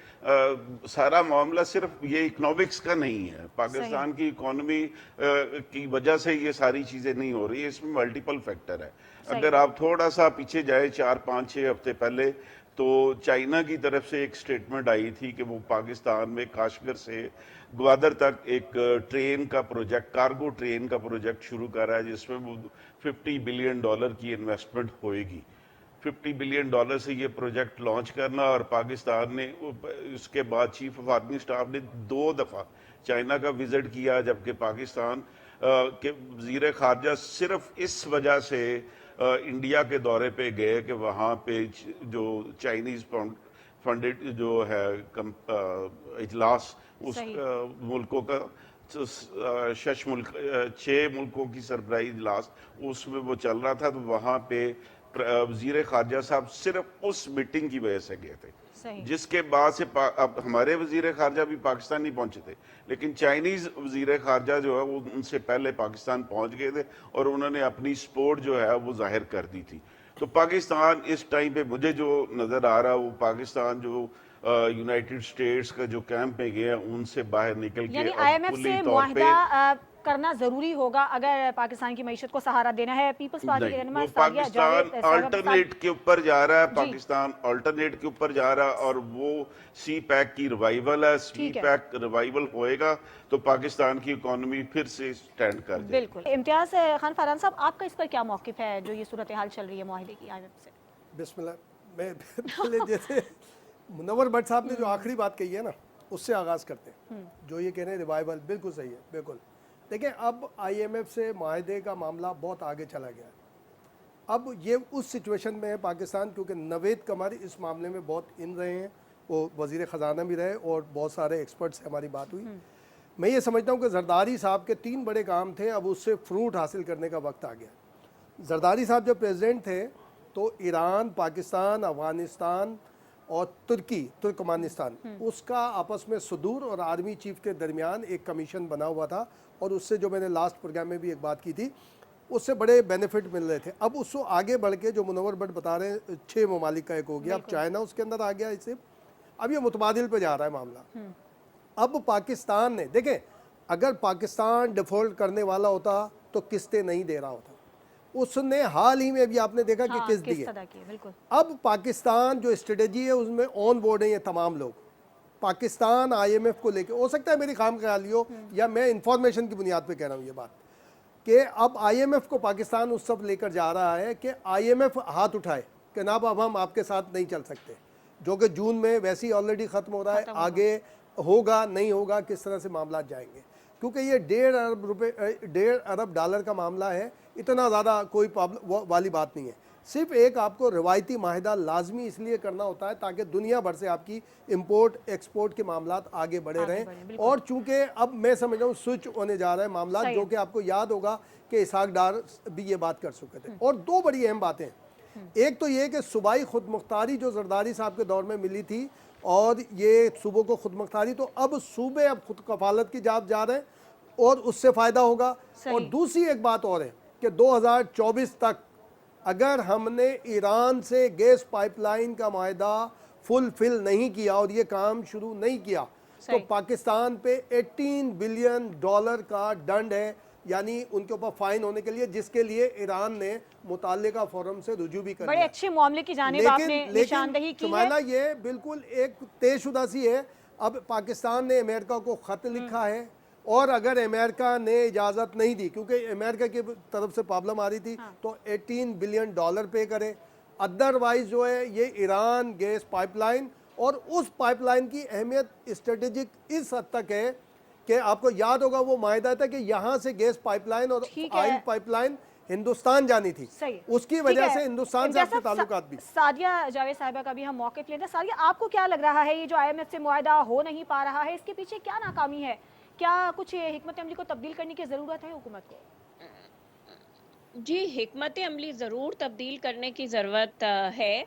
सारा मामला सिर्फ ये इकोनॉमिक्स का नहीं है, पाकिस्तान की इकोनॉमी की वजह से ये सारी चीज़ें नहीं हो रही है, इसमें मल्टीपल फैक्टर है। अगर आप थोड़ा सा पीछे जाए 4-5-6 हफ्ते पहले, तो चाइना की तरफ से एक स्टेटमेंट आई थी कि वो पाकिस्तान में काशगर से ग्वादर तक एक ट्रेन का प्रोजेक्ट, कार्गो ट्रेन का प्रोजेक्ट शुरू कर रहा है जिसमें वो $50 बिलियन की इन्वेस्टमेंट होएगी। $50 बिलियन से ये प्रोजेक्ट लॉन्च करना, और पाकिस्तान ने उसके बाद चीफ ऑफ आर्मी स्टाफ ने 2 दफ़ा चाइना का विजिट किया, जबकि पाकिस्तान के वज़ीर ख़ारजा सिर्फ इस वजह से इंडिया के दौरे पे गए कि वहाँ पे जो चाइनीज़ फंडेड जो है इजलास उस मुल्कों का 6 मुल्कों की सरबराही इजलास उसमें वो चल रहा था, तो वहाँ पे वज़ीर ख़ारजा साहब सिर्फ उस मीटिंग की वजह से गए थे, जिसके बाद से अब हमारे वज़ीर ख़ारजा भी पाकिस्तान नहीं पहुंचे थे, लेकिन चाइनीज़ वज़ीर ख़ारजा जो है वो उनसे पहले पाकिस्तान पहुंच गए थे और उन्होंने अपनी सपोर्ट जो है वो जाहिर कर दी थी। تو پاکستان اس ٹائم پہ مجھے جو نظر آ رہا وہ پاکستان جو یونائٹڈ اسٹیٹس کا جو کیمپ میں گیا ان سے باہر نکل کے یعنی اب آئی ایم ایف کلی سے طور پہ معاہدہ کرنا ضروری ہوگا اگر پاکستان کی معیشت کو سہارا دینا ہے. پیپلز پارٹی کے نہیں، رہنما وہ سعدیہ پاکستان جاوید آلٹرنیٹ کے اوپر جا رہا ہے، جی. پاکستان آلٹرنیٹ کے اوپر جا رہا ہے، اور وہ سی پیک کی ریوائول ہے. سی ٹھیک ہے. پیک ریوائول ہوئے گا تو پاکستان کی اکانومی پھر سے سٹینڈ کر جائے گی. بالکل. امتیاز خان فاران صاحب، آپ کا اس پر کیا موقف ہے جو یہ صورتحال چل رہی ہے معاہدے کی آئی ایم ایف سے؟ بسم اللہ. میں پہلے جیسے منور بٹ صاحب نے جو آخری بات کہی ہے نا اس سے آغاز کرتے ہیں. جو یہ کہہ رہے ہیں ریوائول، بالکل صحیح ہے. بالکل دیکھیں، اب آئی ایم ایف سے معاہدے کا معاملہ بہت آگے چلا گیا ہے. اب یہ اس سچویشن میں ہے پاکستان، کیونکہ نوید قمر اس معاملے میں بہت ان رہے ہیں، وہ وزیر خزانہ بھی رہے اور بہت سارے ایکسپرٹ سے ہماری بات ہوئی. میں یہ سمجھتا ہوں کہ زرداری صاحب کے 3 بڑے کام تھے، اب اس سے فروٹ حاصل کرنے کا وقت آ گیا. زرداری صاحب جب پریزیڈنٹ تھے تو ایران، پاکستان، افغانستان اور ترکمانستان، اس کا آپس میں صدور اور آرمی چیف کے درمیان ایک کمیشن بنا ہوا تھا، اور اس سے جو میں نے لاسٹ پروگرام میں بھی ایک بات کی تھی، اس سے بڑے بینیفٹ مل رہے تھے. اب اس کو آگے بڑھ کے جو منور بٹ بتا رہے ہیں 6 ممالک کا ایک ہو گیا، اب چائنا اس کے اندر آ گیا. اسے اب یہ متبادل پہ جا رہا ہے معاملہ. اب پاکستان نے دیکھیں، اگر پاکستان ڈیفالٹ کرنے والا ہوتا تو قسطیں نہیں دے رہا ہوتا. اس نے حال ہی میں بھی آپ نے دیکھا کہ قسط دی ہے. اب پاکستان جو اسٹریٹجی ہے اس میں آن بورڈ ہیں یہ تمام لوگ. پاکستان آئی ایم ایف کو لے کے، ہو سکتا ہے میری خام خیالی ہو یا میں انفارمیشن کی بنیاد پہ کہہ رہا ہوں یہ بات، کہ اب آئی ایم ایف کو پاکستان اس سب لے کر جا رہا ہے کہ آئی ایم ایف ہاتھ اٹھائے کہ جناب اب ہم آپ کے ساتھ نہیں چل سکتے، جو کہ جون میں ویسے ہی آلریڈی ختم ہو رہا ہے. آگے ہوگا نہیں ہوگا، کس طرح سے معاملات جائیں گے، کیونکہ یہ $1.5 ارب ڈالر کا معاملہ ہے. اتنا زیادہ کوئی پرابلم والی بات نہیں ہے. صرف ایک آپ کو روایتی معاہدہ لازمی اس لیے کرنا ہوتا ہے تاکہ دنیا بھر سے آپ کی امپورٹ ایکسپورٹ کے معاملات آگے بڑھے رہیں. اور چونکہ اب میں سمجھ رہا ہوں سوئچ ہونے جا رہا ہے معاملات، جو کہ آپ کو یاد ہوگا کہ اسحاق ڈار بھی یہ بات کر چکے تھے. اور 2 بڑی اہم باتیں، ایک تو یہ کہ صوبائی خود مختاری جو زرداری صاحب کے دور میں ملی تھی، اور یہ صوبوں کو خود مختاری، تو اب صوبے اب خود کفالت کی جا رہے ہیں اور اس سے فائدہ ہوگا. اور دوسری ایک بات اور ہے کہ 2024 تک اگر ہم نے ایران سے گیس پائپ لائن کا معاہدہ فل نہیں کیا اور یہ کام شروع نہیں کیا تو پاکستان پہ $18 بلین کا ڈنڈ ہے، یعنی ان کے اوپر فائن ہونے کے لیے، جس کے لیے ایران نے متعلقہ فورم سے رجوع بھی کر بڑے اچھے معاملے کی جانب آپ نے نشاندہی کی ہے. شمائلہ یہ بالکل ایک طے شدہ سی ہے. اب پاکستان نے امریکہ کو خط لکھا ہے، اور اگر امریکہ نے اجازت نہیں دی، کیونکہ امریکہ کی طرف سے پرابلم آ رہی تھی، تو $18 بلین پے کرے. ادروائز جو ہے یہ ایران گیس پائپ لائن، اور اس پائپ لائن کی اہمیت اسٹریٹجک اس حد تک ہے کہ آپ کو یاد ہوگا وہ معاہدہ تھا کہ یہاں سے گیس پائپ لائن اور آئل پائپ لائن ہندوستان جانی تھی، اس کی وجہ سے ہندوستان سے آپ کے تعلقات بھی. سعدیہ جاوید صاحبہ کا بھی ہم موقف لیتے ہیں. سعدیہ، آپ کو کیا لگ رہا ہے یہ جو آئی ایم ایف سے معاہدہ ہو نہیں پا رہا ہے، اس کے پیچھے کیا ناکامی ہے؟ کیا کچھ حکمت عملی کو تبدیل کرنے کی ضرورت ہے حکومت کو؟ جی، حکمت عملی ضرور تبدیل کرنے کی ضرورت ہے.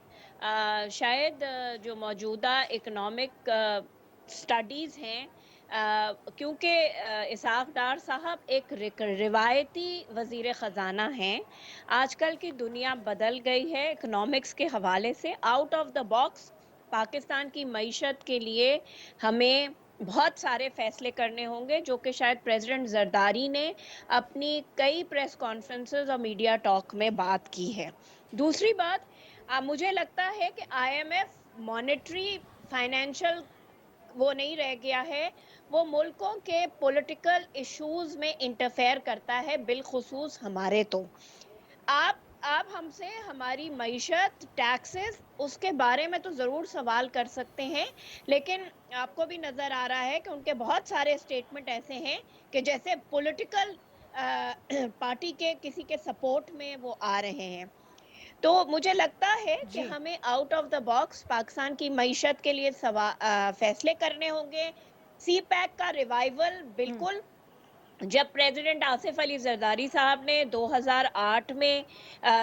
شاید جو موجودہ اکنامک سٹڈیز ہیں، کیونکہ اسحاق ڈار صاحب ایک روایتی وزیر خزانہ ہیں. آج کل کی دنیا بدل گئی ہے اکنامکس کے حوالے سے. Out of the box Pakistan کی معیشت کے لیے ہمیں بہت سارے فیصلے کرنے ہوں گے، جو کہ شاید پریزیڈنٹ زرداری نے اپنی کئی پریس کانفرنسز اور میڈیا ٹاک میں بات کی ہے. دوسری بات، مجھے لگتا ہے کہ I M F monetary financial وہ نہیں رہ گیا ہے، وہ ملکوں کے پولیٹیکل ایشوز میں انٹرفیئر کرتا ہے، بالخصوص ہمارے. تو آپ ہم سے ہماری معیشت، ٹیکسز، اس کے بارے میں تو ضرور سوال کر سکتے ہیں، لیکن آپ کو بھی نظر آ رہا ہے کہ ان کے بہت سارے اسٹیٹمنٹ ایسے ہیں کہ جیسے پولیٹیکل پارٹی کے کسی کے سپورٹ میں وہ آ رہے ہیں. تو مجھے لگتا ہے کہ ہمیں out of the box Pakistan کی معیشت کے لیے فیصلے کرنے ہوں گے. سی پیک کا ریوائول بالکل، جب پریزیڈنٹ آصف علی زرداری صاحب نے 2008 میں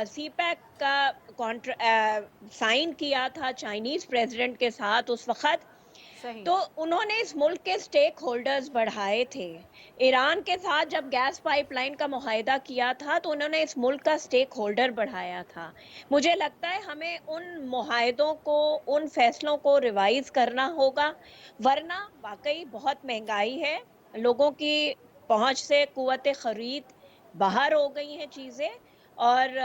سی پیک کا سائن کیا تھا چائنیز پریزیڈنٹ کے ساتھ، اس وقت صحیح. تو انہوں نے اس ملک کے سٹیک ہولڈرز بڑھائے تھے. ایران کے ساتھ جب گیس پائپ لائن کا معاہدہ کیا تھا تو انہوں نے اس ملک کا سٹیک ہولڈر بڑھایا تھا. مجھے لگتا ہے ہمیں ان معاہدوں کو، ان فیصلوں کو ریوائز کرنا ہوگا، ورنہ واقعی بہت مہنگائی ہے، لوگوں کی پہنچ سے قوت خرید باہر ہو گئی ہیں چیزیں، اور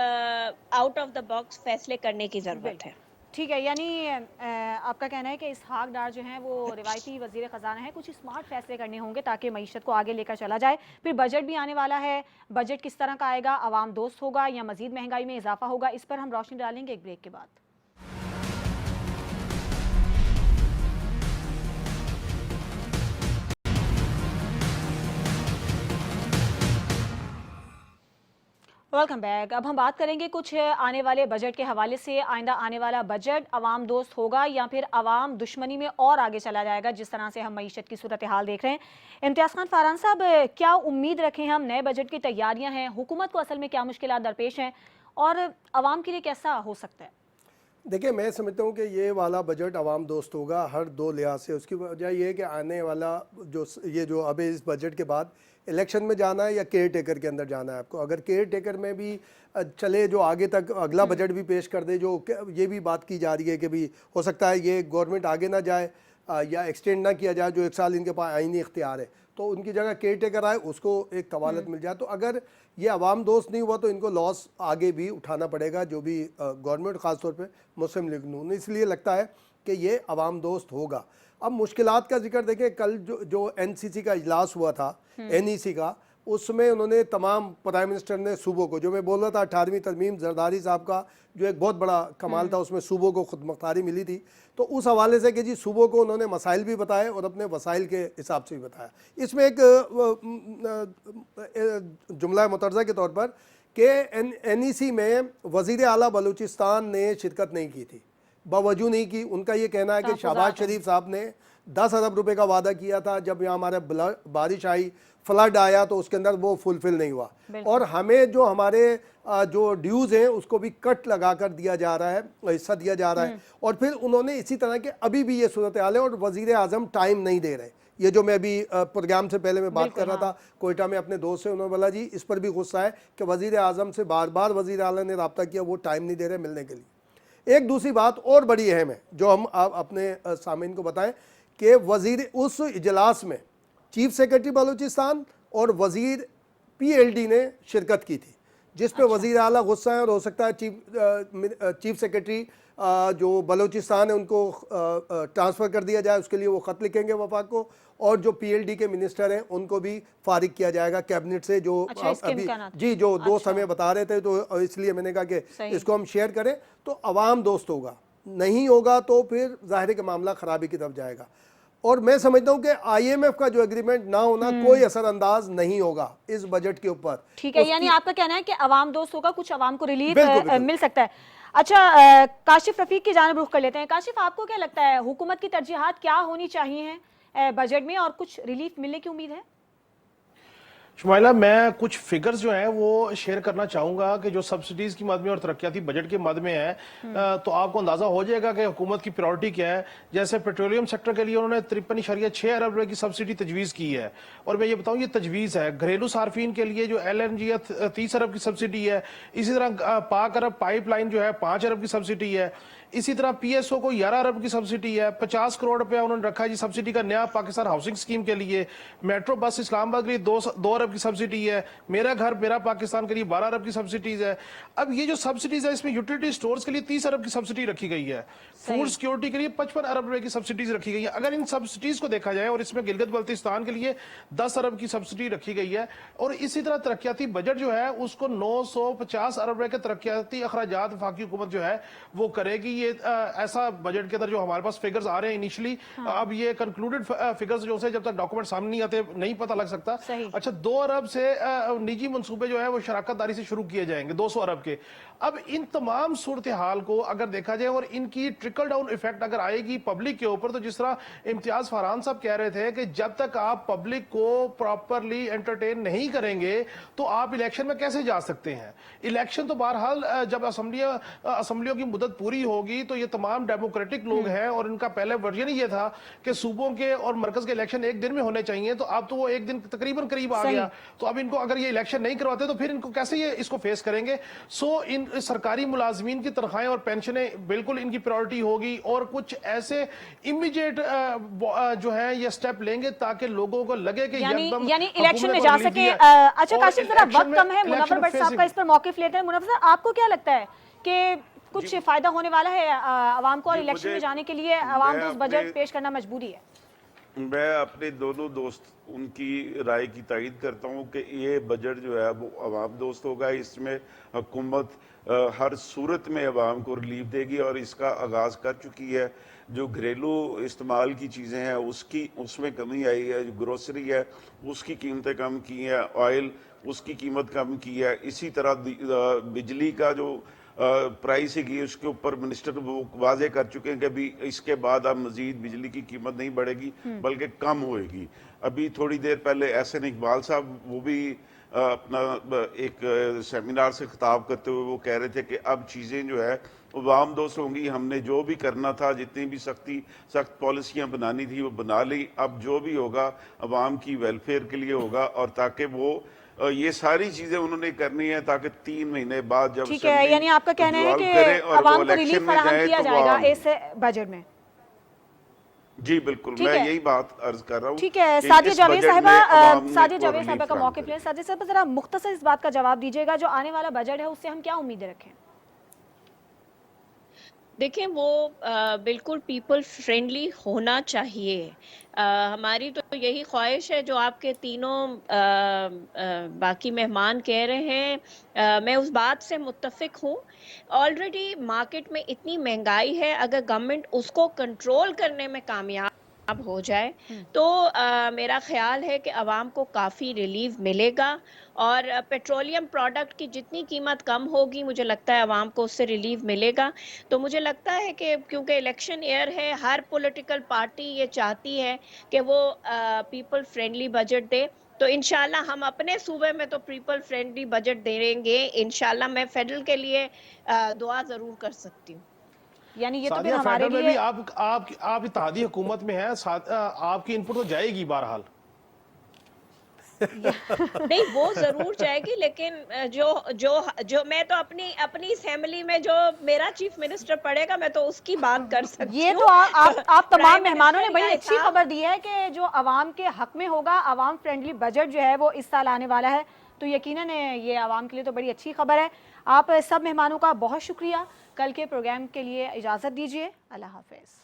آؤٹ آف دا باکس فیصلے کرنے کی ضرورت ہے. ٹھیک ہے، یعنی آپ کا کہنا ہے کہ اسحاق ڈار جو ہیں وہ روایتی وزیر خزانہ ہیں، کچھ اسمارٹ فیصلے کرنے ہوں گے تاکہ معیشت کو آگے لے کر چلا جائے. پھر بجٹ بھی آنے والا ہے، بجٹ کس طرح کا آئے گا، عوام دوست ہوگا یا مزید مہنگائی میں اضافہ ہوگا، اس پر ہم روشنی ڈالیں گے ایک بریک کے بعد. Welcome back. اب ہم بات کریں گے کچھ آنے والے بجٹ کے حوالے سے. آئندہ آنے والا بجٹ عوام دوست ہوگا یا پھر عوام دشمنی میں اور آگے چلا جائے گا، جس طرح سے ہم معیشت کی صورتحال دیکھ رہے ہیں. امتیاز خان فاران صاحب، کیا امید رکھیں ہم؟ نئے بجٹ کی تیاریاں ہیں، حکومت کو اصل میں کیا مشکلات درپیش ہیں اور عوام کے لیے کیسا ہو سکتا ہے؟ دیکھیں، میں سمجھتا ہوں کہ یہ والا بجٹ عوام دوست ہوگا ہر دو لحاظ سے. اس کی وجہ یہ ہے کہ آنے والا جو اب اس بجٹ کے بعد الیکشن میں جانا ہے یا کیئر ٹیکر کے اندر جانا ہے آپ کو. اگر کیئر ٹیکر میں بھی چلے، جو آگے تک اگلا بجٹ بھی پیش کر دے، جو یہ بھی بات کی جا رہی ہے کہ بھی ہو سکتا ہے یہ گورنمنٹ آگے نہ جائے یا ایکسٹینڈ نہ کیا جائے، جو 1 سال ان کے پاس آئینی اختیار ہے، تو ان کی جگہ کیئر ٹیکر آئے، اس کو ایک قوالت مل جائے. تو اگر یہ عوام دوست نہیں ہوا تو ان کو لاس آگے بھی اٹھانا پڑے گا، جو بھی گورنمنٹ، خاص طور پہ مسلم لیگ نون. اس لیے لگتا ہے کہ یہ عوام دوست ہوگا. اب مشکلات کا ذکر دیکھیں، کل جو این سی سی کا اجلاس ہوا تھا، این ای سی کا، اس میں انہوں نے تمام پرائم منسٹر نے صوبوں کو، جو میں بول رہا تھا 18ویں ترمیم زرداری صاحب کا جو ایک بہت بڑا کمال تھا، اس میں صوبوں کو خود مختاری ملی تھی، تو اس حوالے سے کہ جی صوبوں کو انہوں نے مسائل بھی بتائے اور اپنے وسائل کے حساب سے بھی بتایا. اس میں ایک جملہ مترجہ کے طور پر کہ این ای سی میں وزیر اعلیٰ بلوچستان نے شرکت نہیں کی تھی، باوجود نہیں کی. ان کا یہ کہنا ہے کہ شہباز شریف صاحب نے 10 ارب روپے کا وعدہ کیا تھا، جب یہاں ہمارے بارش آئی، فلڈ آیا، تو اس کے اندر وہ فلفل نہیں ہوا. اور ہمیں جو ہمارے جو ڈیوز ہیں اس کو بھی کٹ لگا کر دیا جا رہا ہے، حصہ دیا جا رہا ہے. اور پھر انہوں نے اسی طرح کے ابھی بھی یہ صورتحال ہے اور وزیر اعظم ٹائم نہیں دے رہے. یہ جو میں ابھی پروگرام سے پہلے میں بات کر رہا تھا کوئٹہ میں اپنے دوست سے، انہوں نے بولا جی اس پر بھی غصہ ہے کہ وزیر اعظم سے بار بار وزیر اعلیٰ نے رابطہ کیا، وہ ٹائم نہیں دے رہے ملنے کے لیے. ایک دوسری بات اور بڑی اہم ہے جو ہم اپنے سامعین کو بتائیں کہ اس اجلاس میں چیف سیکرٹری بلوچستان اور وزیر پی ایل ڈی نے شرکت کی تھی، جس پہ وزیر اعلیٰ غصہ ہے. اور ہو سکتا ہے چیف سیکرٹری جو بلوچستان ہے ان کو ٹرانسفر کر دیا جائے، اس کے لیے وہ خط لکھیں گے وفاق کو. اور جو پی ایل ڈی کے منسٹر ہیں ان کو بھی فارغ کیا جائے گا کیبنٹ سے، جو ابھی جی جو دوست ہمیں بتا رہے تھے، تو اس لیے میں نے کہا کہ اس کو ہم شیئر کریں. تو عوام دوست ہوگا، نہیں ہوگا تو پھر ظاہر کہ معاملہ خرابی کی طرف جائے گا. اور میں سمجھتا ہوں کہ آئی ایم ایف کا جو ایگریمنٹ نہ ہونا کوئی اثر انداز نہیں ہوگا اس بجٹ کے اوپر. ٹھیک ہے، یعنی آپ کا کہنا ہے کہ عوام دوست ہوگا، کچھ عوام کو ریلیف مل سکتا ہے. اچھا، کاشف رفیق کی جانب رخ کر لیتے ہیں. کاشف، آپ کو کیا لگتا ہے حکومت کی ترجیحات کیا ہونی چاہیے بجٹ میں، اور کچھ ریلیف ملنے کی امید ہے؟ شمائلہ، میں کچھ فگرز جو ہیں وہ شیئر کرنا چاہوں گا کہ جو سبسڈیز کی مد میں اور ترقیاتی بجٹ کے مد میں ہے، تو آپ کو اندازہ ہو جائے گا کہ حکومت کی پریورٹی کیا ہے. جیسے پیٹرولیم سیکٹر کے لیے انہوں نے 53.6 ارب روپے کی سبسڈی تجویز کی ہے. اور میں یہ بتاؤں یہ تجویز ہے. گھریلو صارفین کے لیے جو ایل این جی 30 ارب کی سبسڈی ہے. اسی طرح پاک ارب پائپ لائن جو ہے 5 ارب کی سبسڈی ہے. اسی طرح پی ایس او کو 11 ارب کی سبسڈی ہے. 50 کروڑ روپے انہوں نے رکھا ہے جی سبسڈی کا نیا پاکستان ہاؤسنگ اسکیم کے لیے. میٹرو بس اسلام آباد کے لیے 2 ارب کی سبسڈی ہے. میرا گھر میرا پاکستان کے لیے 12 ارب کی سبسڈیز ہے. اب یہ جو سبسڈیز ہے اس میں یوٹیلیٹی سٹورز کے لیے 30 ارب کی سبسڈی رکھی گئی ہے. فوڈ سیکورٹی کے لیے 55 ارب روپے کی سبسڈیز رکھی گئی ہے. اگر ان سبسڈیز کو دیکھا جائے، اور اس میں گلگت بلتستان کے لیے 10 ارب کی سبسڈی رکھی گئی ہے. اور اسی طرح ترقیاتی بجٹ جو ہے اس کو 950 ارب روپے کے ترقیاتی اخراجات وفاقی حکومت جو ہے وہ کرے گی. یہ ایسا بجٹ کے اندر جو ہمارے پاس فگرز آ رہے ہیں انیشلی، اب یہ کنکلوڈڈ فگرز جو سے جب تک ڈاکومنٹ سامنے نہیں آتے نہیں پتہ لگ سکتا. اچھا، 2 ارب سے نجی منصوبے جو ہے وہ شراکت داری سے شروع کیے جائیں گے 200 ارب کے. اب ان تمام صورتحال کو اگر دیکھا جائے اور ان کی ٹرکل ڈاؤن ایفیکٹ اگر آئے گی پبلک کے اوپر، تو جس طرح امتیاز فاران صاحب کہہ رہے تھے کہ جب تک آپ پبلک کو پراپرلی انٹرٹین نہیں کریں گے تو آپ الیکشن میں کیسے جا سکتے ہیں. الیکشن تو بہرحال جب اسمبلیوں کی مدت پوری ہوگی ہوگی تو یہ تمام ڈیموکریٹک لوگ ہیں اور ان کا پہلے ورژن ہی یہ تھا کہ صوبوں کے اور مرکز کے الیکشن ایک دن میں ہونے چاہیے، تو اب تو وہ ایک دن تقریباً قریب آ گیا، تو اب ان کو اگر یہ الیکشن نہیں کرواتے تو پھر ان کو کیسے یہ اس کو فیس کریں گے؟ سو ان سرکاری ملازمین کی تنخواہیں اور پینشنیں بالکل ان کی پرائورٹی ہوگی، اور کچھ ایسے امیڈیٹ جو ہے یہ سٹیپ لیں گے تاکہ لوگوں کو لگے کہ یعنی الیکشن میں جا سکے۔ اچھا کاشف ذرا وقت کم ہے، منور بٹ صاحب کا اس پر موقف لیتے ہیں۔ منور صاحب آپ کو کیا لگتا ہے کہ کچھ فائدہ ہونے والا ہے عوام کو، اور الیکشن میں جانے کے لیے عوام دوست بجٹ پیش کرنا مجبوری ہے؟ میں اپنے دونوں دوست ان کی رائے کی تائید کرتا ہوں کہ یہ بجٹ جو ہے وہ عوام دوست ہوگا، اس میں حکومت ہر صورت میں عوام کو ریلیف دے گی اور اس کا آغاز کر چکی ہے۔ جو گھریلو استعمال کی چیزیں ہیں اس میں کمی آئی ہے، جو گروسری ہے اس کی قیمتیں کم کی ہیں، آئل اس کی قیمت کم کی ہے، اسی طرح بجلی کا جو پرائس ہے اس کے اوپر منسٹر وہ واضح کر چکے ہیں کہ ابھی اس کے بعد اب مزید بجلی کی قیمت نہیں بڑھے گی بلکہ کم ہوئے گی۔ ابھی تھوڑی دیر پہلے احسن اقبال صاحب وہ بھی اپنا ایک سیمینار سے خطاب کرتے ہوئے وہ کہہ رہے تھے کہ اب چیزیں جو ہے عوام دوست ہوں گی، ہم نے جو بھی کرنا تھا، جتنی بھی سخت پالیسیاں بنانی تھی وہ بنا لی، اب جو بھی ہوگا عوام کی ویلفیئر کے لیے ہوگا، اور تاکہ وہ یہ ساری چیزیں انہوں نے کرنی ہے تاکہ 3 مہینے بعد جب ٹھیک ہے، یعنی آپ کا کہنا ہے کہ عوام کو ریلیف فراہم کیا جائے گا اس بجٹ میں؟ جی بالکل، میں یہی بات عرض کر رہا ہوں۔ ٹھیک ہے، سعدیہ جاوید صاحبہ کا موقف لیں۔ سعدیہ صاحبہ ذرا مختصر اس بات کا جواب دیجیے گا، جو آنے والا بجٹ ہے اس سے ہم کیا امیدیں رکھیں؟ دیکھیں وہ بالکل پیپل فرینڈلی ہونا چاہیے۔ ہماری تو یہی خواہش ہے جو آپ کے تینوں باقی مہمان کہہ رہے ہیں، میں اس بات سے متفق ہوں۔ آلریڈی مارکیٹ میں اتنی مہنگائی ہے، اگر گورنمنٹ اس کو کنٹرول کرنے میں کامیاب ہو جائے تو میرا خیال ہے کہ عوام کو کافی ریلیف ملے گا، اور پیٹرولیم پروڈکٹ کی جتنی قیمت کم ہوگی مجھے لگتا ہے عوام کو اس سے ریلیف ملے گا۔ تو مجھے لگتا ہے کہ کیونکہ الیکشن ایئر ہے، ہر پولیٹیکل پارٹی یہ چاہتی ہے کہ وہ پیپل فرینڈلی بجٹ دے، تو انشاءاللہ ہم اپنے صوبے میں تو پیپل فرینڈلی بجٹ دیں گے انشاءاللہ۔ میں فیڈرل کے لیے دعا ضرور کر سکتی ہوں۔ یعنی یہ تو پھر سعدیہ ہمارے فیڈرل میں لیے بھی آپ اتحادی حکومت میں ہیں، آپ کی انپٹ تو جائے گی بہرحال۔ نہیں وہ ضرور جائے گی، لیکن جو میں تو اپنی اسمبلی میں جو میرا چیف منسٹر پڑھے گا میں تو اس کی بات کر سکتی ہوں۔ یہ تو آپ تمام مہمانوں نے بڑی اچھی خبر دی ہے کہ جو عوام کے حق میں ہوگا، عوام فرینڈلی بجٹ جو ہے وہ اس سال آنے والا ہے، تو یقیناً یہ عوام کے لیے تو بڑی اچھی خبر ہے۔ آپ سب مہمانوں کا بہت شکریہ۔ کل کے پروگرام کے لیے اجازت دیجیے، اللہ حافظ۔